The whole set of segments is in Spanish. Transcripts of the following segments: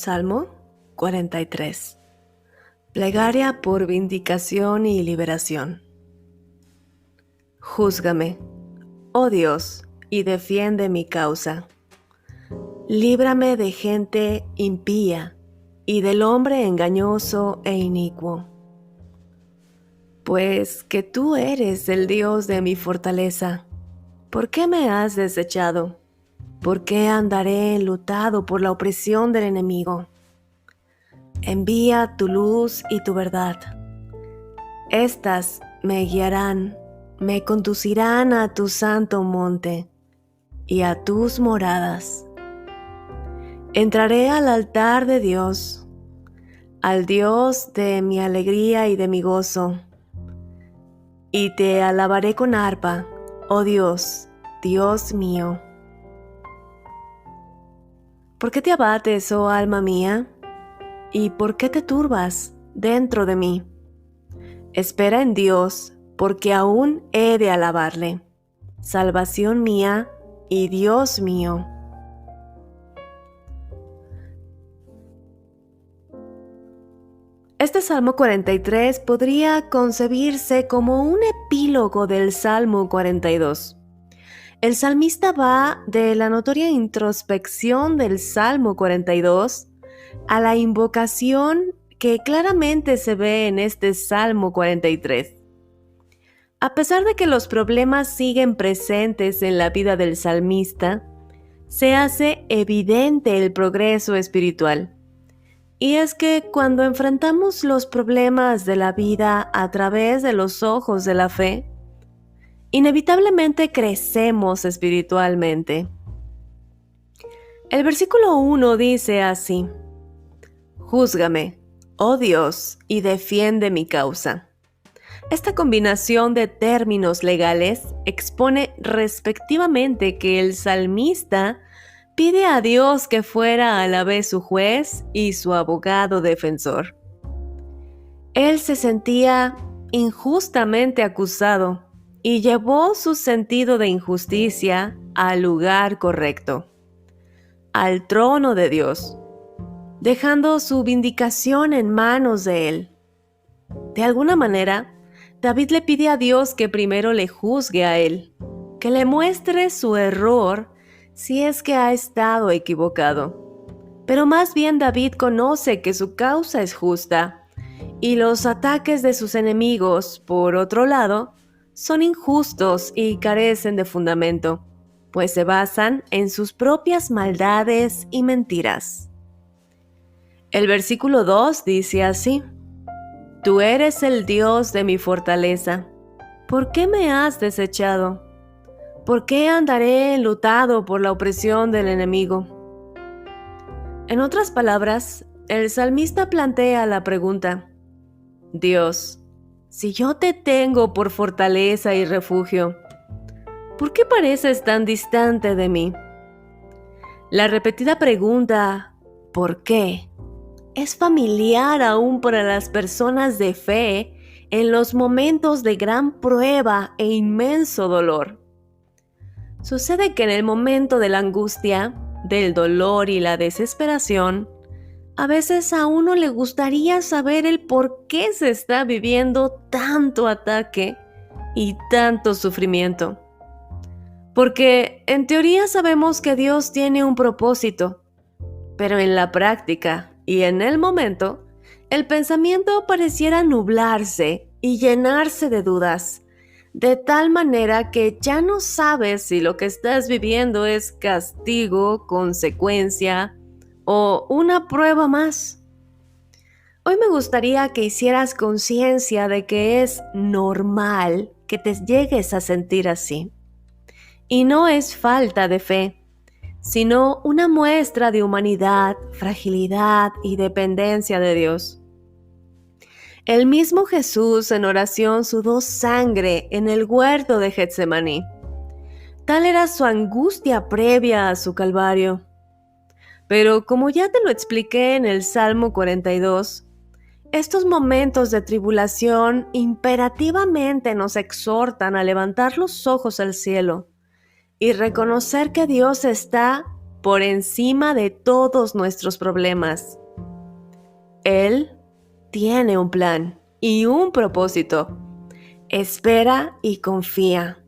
Salmo 43. Plegaria por vindicación y liberación. Júzgame, oh Dios, y defiende mi causa. Líbrame de gente impía y del hombre engañoso e inicuo. Pues que tú eres el Dios de mi fortaleza. ¿Por qué me has desechado? ¿Por qué andaré enlutado por la opresión del enemigo? Envía tu luz y tu verdad. Estas me guiarán, me conducirán a tu santo monte y a tus moradas. Entraré al altar de Dios, al Dios de mi alegría y de mi gozo, y te alabaré con arpa, oh Dios, Dios mío. ¿Por qué te abates, oh alma mía? ¿Y por qué te turbas dentro de mí? Espera en Dios, porque aún he de alabarle, salvación mía y Dios mío. Este Salmo 43 podría concebirse como un epílogo del Salmo 42. El salmista va de la notoria introspección del Salmo 42 a la invocación que claramente se ve en este Salmo 43. A pesar de que los problemas siguen presentes en la vida del salmista, se hace evidente el progreso espiritual. Y es que cuando enfrentamos los problemas de la vida a través de los ojos de la fe, inevitablemente crecemos espiritualmente. El versículo 1 dice así: Júzgame, oh Dios, y defiende mi causa. Esta combinación de términos legales expone respectivamente que el salmista pide a Dios que fuera a la vez su juez y su abogado defensor. Él se sentía injustamente acusado y llevó su sentido de injusticia al lugar correcto, al trono de Dios, dejando su vindicación en manos de Él. De alguna manera, David le pide a Dios que primero le juzgue a él, que le muestre su error si es que ha estado equivocado. Pero más bien David conoce que su causa es justa y los ataques de sus enemigos, por otro lado, son injustos y carecen de fundamento, pues se basan en sus propias maldades y mentiras. El versículo 2 dice así: Tú eres el Dios de mi fortaleza. ¿Por qué me has desechado? ¿Por qué andaré enlutado por la opresión del enemigo? En otras palabras, el salmista plantea la pregunta: Dios, si yo te tengo por fortaleza y refugio, ¿por qué pareces tan distante de mí? La repetida pregunta, ¿por qué?, es familiar aún para las personas de fe en los momentos de gran prueba e inmenso dolor. Sucede que en el momento de la angustia, del dolor y la desesperación, a veces a uno le gustaría saber el por qué se está viviendo tanto ataque y tanto sufrimiento. Porque en teoría sabemos que Dios tiene un propósito, pero en la práctica y en el momento, el pensamiento pareciera nublarse y llenarse de dudas, de tal manera que ya no sabes si lo que estás viviendo es castigo, consecuencia o una prueba más. Hoy me gustaría que hicieras conciencia de que es normal que te llegues a sentir así. Y no es falta de fe, sino una muestra de humanidad, fragilidad y dependencia de Dios. El mismo Jesús en oración sudó sangre en el huerto de Getsemaní. Tal era su angustia previa a su calvario. Pero como ya te lo expliqué en el Salmo 42, estos momentos de tribulación imperativamente nos exhortan a levantar los ojos al cielo y reconocer que Dios está por encima de todos nuestros problemas. Él tiene un plan y un propósito. Espera y confía.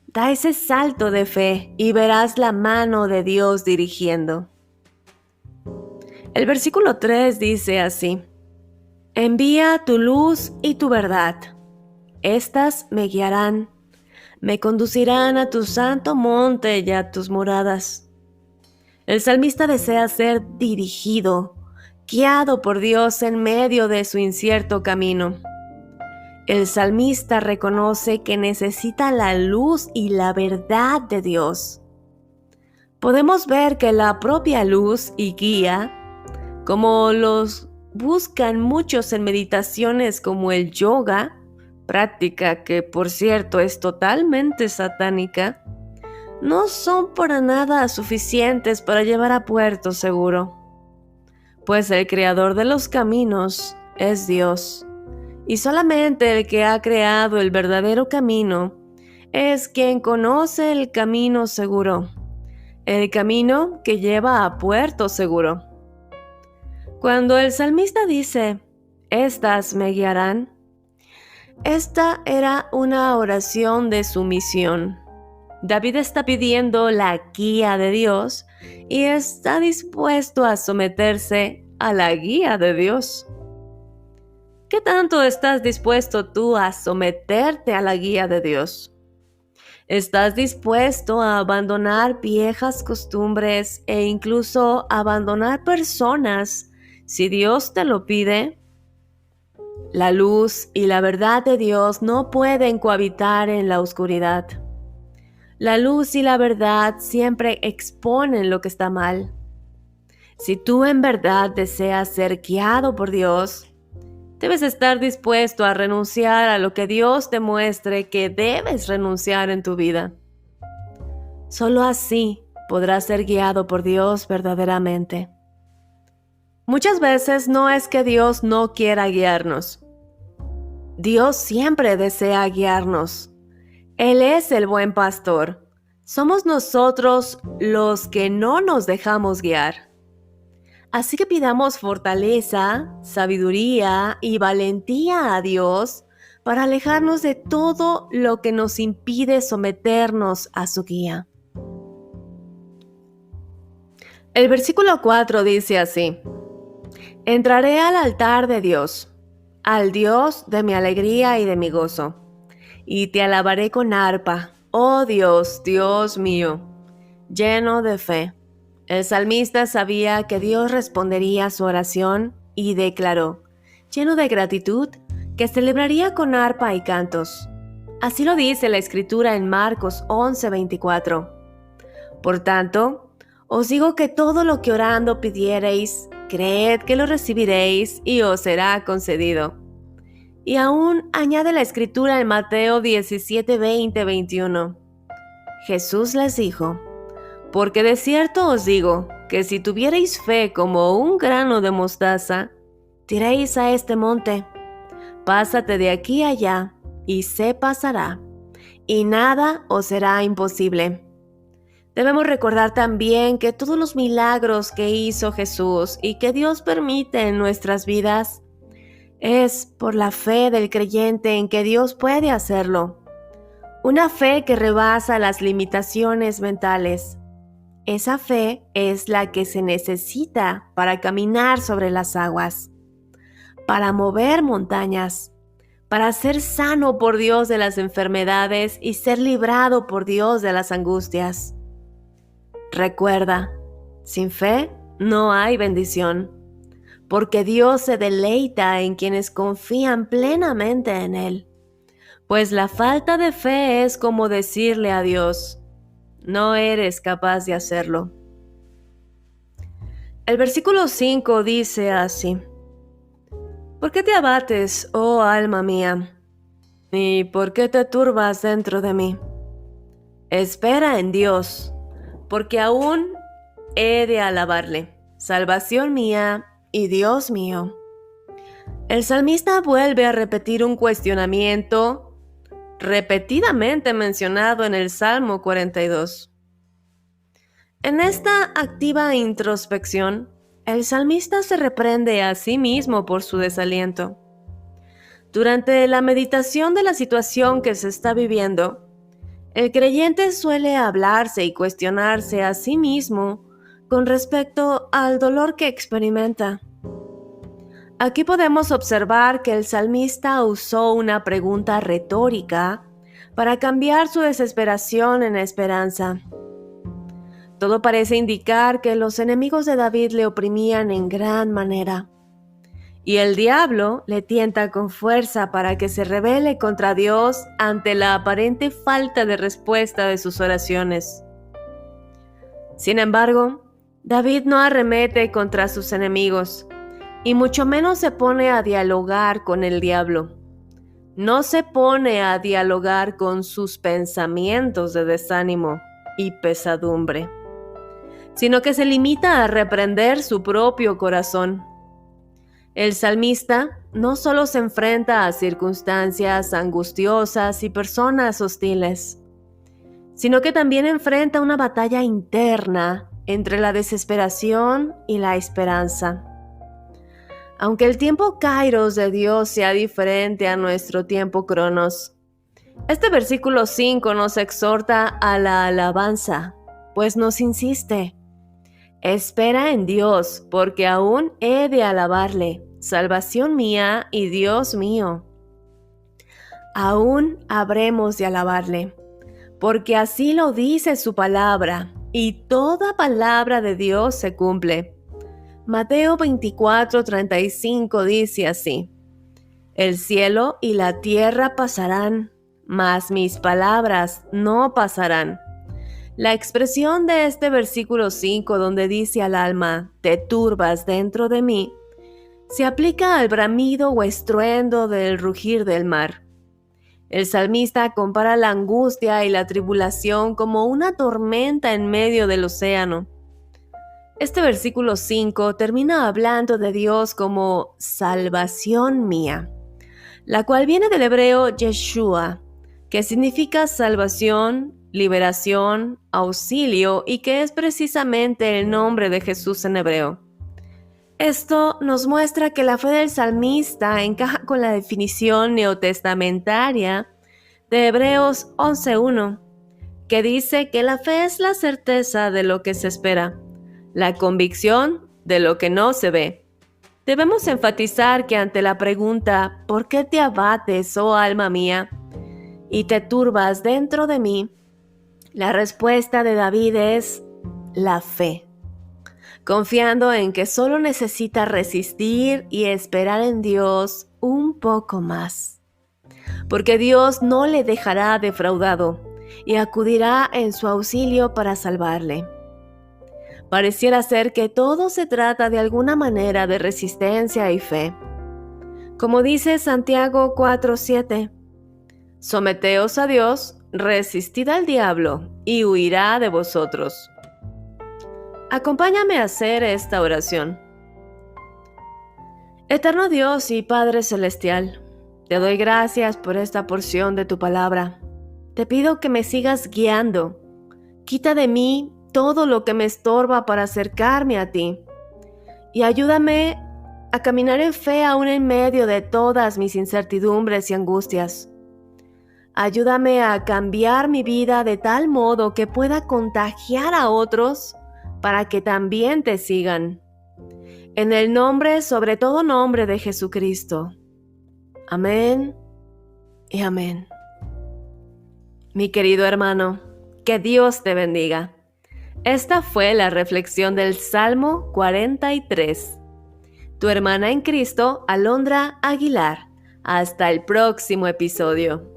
Da ese salto de fe y verás la mano de Dios dirigiendo. El versículo 3 dice así: Envía tu luz y tu verdad. Estas me guiarán, me conducirán a tu santo monte y a tus moradas. El salmista desea ser dirigido, guiado por Dios en medio de su incierto camino. El salmista reconoce que necesita la luz y la verdad de Dios. Podemos ver que la propia luz y guía, como los buscan muchos en meditaciones como el yoga, práctica que por cierto es totalmente satánica, no son para nada suficientes para llevar a puerto seguro, pues el creador de los caminos es Dios. Y solamente el que ha creado el verdadero camino es quien conoce el camino seguro, el camino que lleva a puerto seguro. Cuando el salmista dice, estas me guiarán, esta era una oración de sumisión. David está pidiendo la guía de Dios y está dispuesto a someterse a la guía de Dios. ¿Qué tanto estás dispuesto tú a someterte a la guía de Dios? ¿Estás dispuesto a abandonar viejas costumbres e incluso abandonar personas si Dios te lo pide? La luz y la verdad de Dios no pueden cohabitar en la oscuridad. La luz y la verdad siempre exponen lo que está mal. Si tú en verdad deseas ser guiado por Dios, debes estar dispuesto a renunciar a lo que Dios te muestre que debes renunciar en tu vida. Solo así podrás ser guiado por Dios verdaderamente. Muchas veces no es que Dios no quiera guiarnos. Dios siempre desea guiarnos. Él es el buen pastor. Somos nosotros los que no nos dejamos guiar. Así que pidamos fortaleza, sabiduría y valentía a Dios para alejarnos de todo lo que nos impide someternos a su guía. El versículo 4 dice así: Entraré al altar de Dios, al Dios de mi alegría y de mi gozo, y te alabaré con arpa, oh Dios, Dios mío, lleno de fe. El salmista sabía que Dios respondería a su oración y declaró, lleno de gratitud, que celebraría con arpa y cantos. Así lo dice la Escritura en Marcos 11:24. Por tanto, os digo que todo lo que orando pidiereis, creed que lo recibiréis y os será concedido. Y aún añade la Escritura en Mateo 17:20-21. Jesús les dijo, porque de cierto os digo que si tuviereis fe como un grano de mostaza, diréis a este monte, pásate de aquí allá, y se pasará, y nada os será imposible. Debemos recordar también que todos los milagros que hizo Jesús y que Dios permite en nuestras vidas es por la fe del creyente en que Dios puede hacerlo. Una fe que rebasa las limitaciones mentales. Esa fe es la que se necesita para caminar sobre las aguas, para mover montañas, para ser sano por Dios de las enfermedades y ser librado por Dios de las angustias. Recuerda, sin fe no hay bendición, porque Dios se deleita en quienes confían plenamente en Él. Pues la falta de fe es como decirle a Dios, no eres capaz de hacerlo. El versículo 5 dice así: ¿Por qué te abates, oh alma mía? ¿Y por qué te turbas dentro de mí? Espera en Dios, porque aún he de alabarle, salvación mía y Dios mío. El salmista vuelve a repetir un cuestionamiento repetidamente mencionado en el Salmo 42. En esta activa introspección, el salmista se reprende a sí mismo por su desaliento. Durante la meditación de la situación que se está viviendo, el creyente suele hablarse y cuestionarse a sí mismo con respecto al dolor que experimenta. Aquí podemos observar que el salmista usó una pregunta retórica para cambiar su desesperación en esperanza. Todo parece indicar que los enemigos de David le oprimían en gran manera, y el diablo le tienta con fuerza para que se rebele contra Dios ante la aparente falta de respuesta de sus oraciones. Sin embargo, David no arremete contra sus enemigos, y mucho menos se pone a dialogar con el diablo. No se pone a dialogar con sus pensamientos de desánimo y pesadumbre, sino que se limita a reprender su propio corazón. El salmista no solo se enfrenta a circunstancias angustiosas y personas hostiles, sino que también enfrenta una batalla interna entre la desesperación y la esperanza. Aunque el tiempo Kairos de Dios sea diferente a nuestro tiempo Cronos, este versículo 5 nos exhorta a la alabanza, pues nos insiste: espera en Dios, porque aún he de alabarle, salvación mía y Dios mío. Aún habremos de alabarle, porque así lo dice su palabra, y toda palabra de Dios se cumple. Mateo 24:35 dice así: el cielo y la tierra pasarán, mas mis palabras no pasarán. La expresión de este versículo 5, donde dice al alma: te turbas dentro de mí, se aplica al bramido o estruendo del rugir del mar. El salmista compara la angustia y la tribulación como una tormenta en medio del océano. Este versículo 5 termina hablando de Dios como salvación mía, la cual viene del hebreo Yeshua, que significa salvación, liberación, auxilio, y que es precisamente el nombre de Jesús en hebreo. Esto nos muestra que la fe del salmista encaja con la definición neotestamentaria de Hebreos 11:1, que dice que la fe es la certeza de lo que se espera, la convicción de lo que no se ve. Debemos enfatizar que ante la pregunta ¿por qué te abates, oh alma mía, y te turbas dentro de mí?, la respuesta de David es la fe, confiando en que solo necesita resistir y esperar en Dios un poco más, porque Dios no le dejará defraudado y acudirá en su auxilio para salvarle. Pareciera ser que todo se trata de alguna manera de resistencia y fe. Como dice Santiago 4:7, someteos a Dios, resistid al diablo y huirá de vosotros. Acompáñame a hacer esta oración. Eterno Dios y Padre Celestial, te doy gracias por esta porción de tu palabra. Te pido que me sigas guiando. Quita de mí todo lo que me estorba para acercarme a ti, y ayúdame a caminar en fe aún en medio de todas mis incertidumbres y angustias. Ayúdame a cambiar mi vida de tal modo que pueda contagiar a otros para que también te sigan. En el nombre, sobre todo nombre, de Jesucristo. Amén y amén. Mi querido hermano, que Dios te bendiga. Esta fue la reflexión del Salmo 43. Tu hermana en Cristo, Alondra Aguilar. Hasta el próximo episodio.